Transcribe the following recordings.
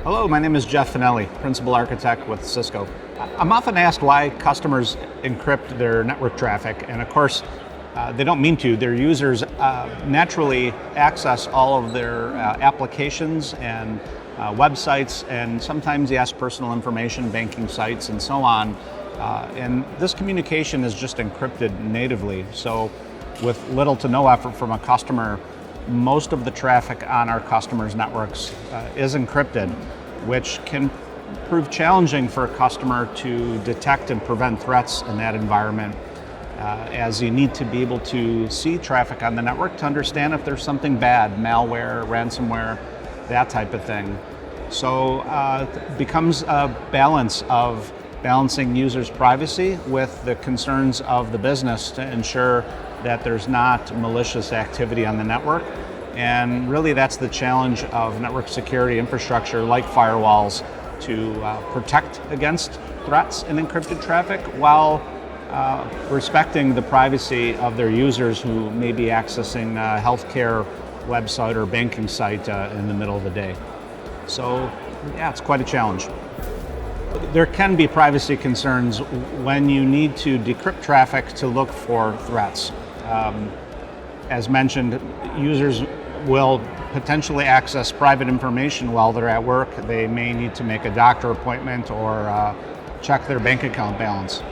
Hello, my name is Jeff Fanelli, Principal Architect with Cisco. I'm often asked why customers encrypt their network traffic, and of course, they don't mean to. Their users naturally access all of their applications and websites, and sometimes yes, personal information, banking sites, and so on. And this communication is just encrypted natively. So with little to no effort from a customer, most of the traffic on our customers' networks is encrypted, which can prove challenging for a customer to detect and prevent threats in that environment, as you need to be able to see traffic on the network to understand if there's something bad, malware, ransomware, that type of thing. So it becomes a balance of balancing users' privacy with the concerns of the business to ensure that there's not malicious activity on the network. And really that's the challenge of network security infrastructure like firewalls, to protect against threats and encrypted traffic while respecting the privacy of their users who may be accessing a healthcare website or banking site in the middle of the day. So yeah, it's quite a challenge. There can be privacy concerns when you need to decrypt traffic to look for threats. As mentioned, users will potentially access private information while they're at work. They may need to make a doctor appointment or check their bank account balance.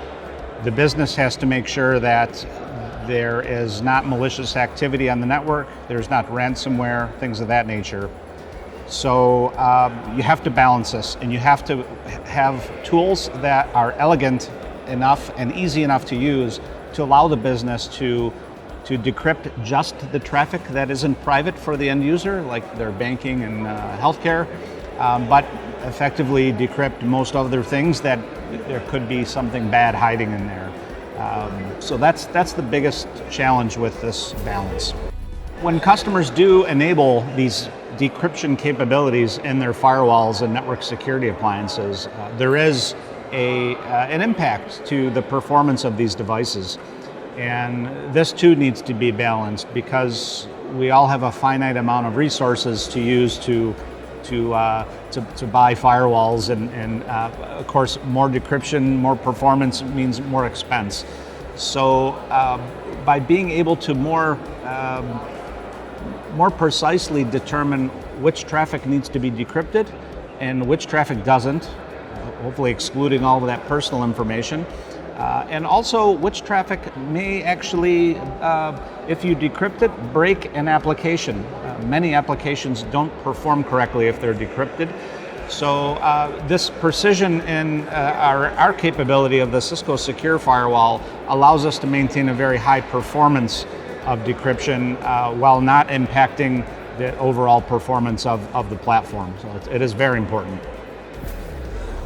The business has to make sure that there is not malicious activity on the network, there's not ransomware, things of that nature. So you have to balance this, and you have to have tools that are elegant enough and easy enough to use to allow the business to decrypt just the traffic that isn't private for the end user, like their banking and healthcare, but effectively decrypt most other things that there could be something bad hiding in there. So that's the biggest challenge with this balance. When customers do enable these decryption capabilities in their firewalls and network security appliances, there is an impact to the performance of these devices. And this too needs to be balanced because we all have a finite amount of resources to use to buy firewalls, and of course more decryption, more performance means more expense. So by being able to more precisely determine which traffic needs to be decrypted and which traffic doesn't, hopefully excluding all of that personal information, and also which traffic may actually, if you decrypt it, break an application. Many applications don't perform correctly if they're decrypted. So this precision in our capability of the Cisco Secure Firewall allows us to maintain a very high performance of decryption while not impacting the overall performance of the platform. So it is very important.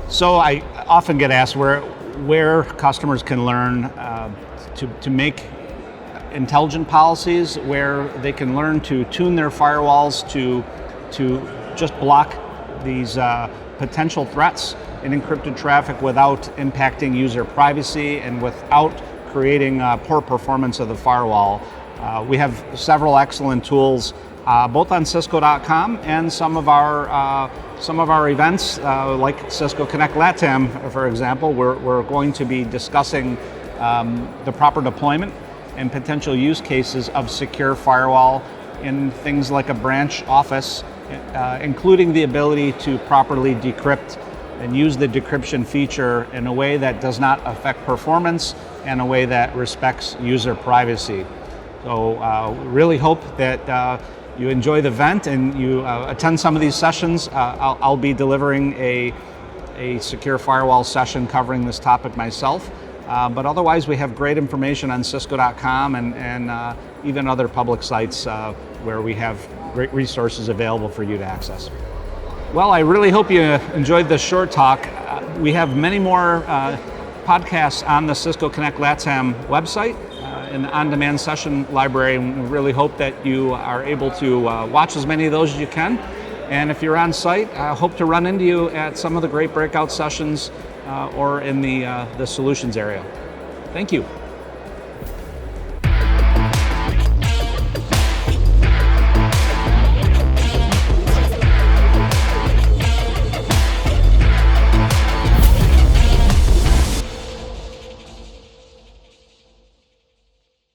So I often get asked where customers can learn to make intelligent policies, where they can learn to tune their firewalls to just block these potential threats in encrypted traffic without impacting user privacy and without creating poor performance of the firewall. We have several excellent tools both on Cisco.com and some of our events, like Cisco Connect LATAM, for example. We're going to be discussing the proper deployment and potential use cases of secure firewall in things like a branch office, including the ability to properly decrypt and use the decryption feature in a way that does not affect performance and a way that respects user privacy. So really hope that you enjoy the event and you attend some of these sessions. I'll be delivering a secure firewall session covering this topic myself. But otherwise, we have great information on Cisco.com and even other public sites where we have great resources available for you to access. Well, I really hope you enjoyed this short talk. We have many more podcasts on the Cisco Connect LATAM website in the on-demand session library, and we really hope that you are able to watch as many of those as you can. And if you're on site, I hope to run into you at some of the great breakout sessions or in the solutions area. Thank you.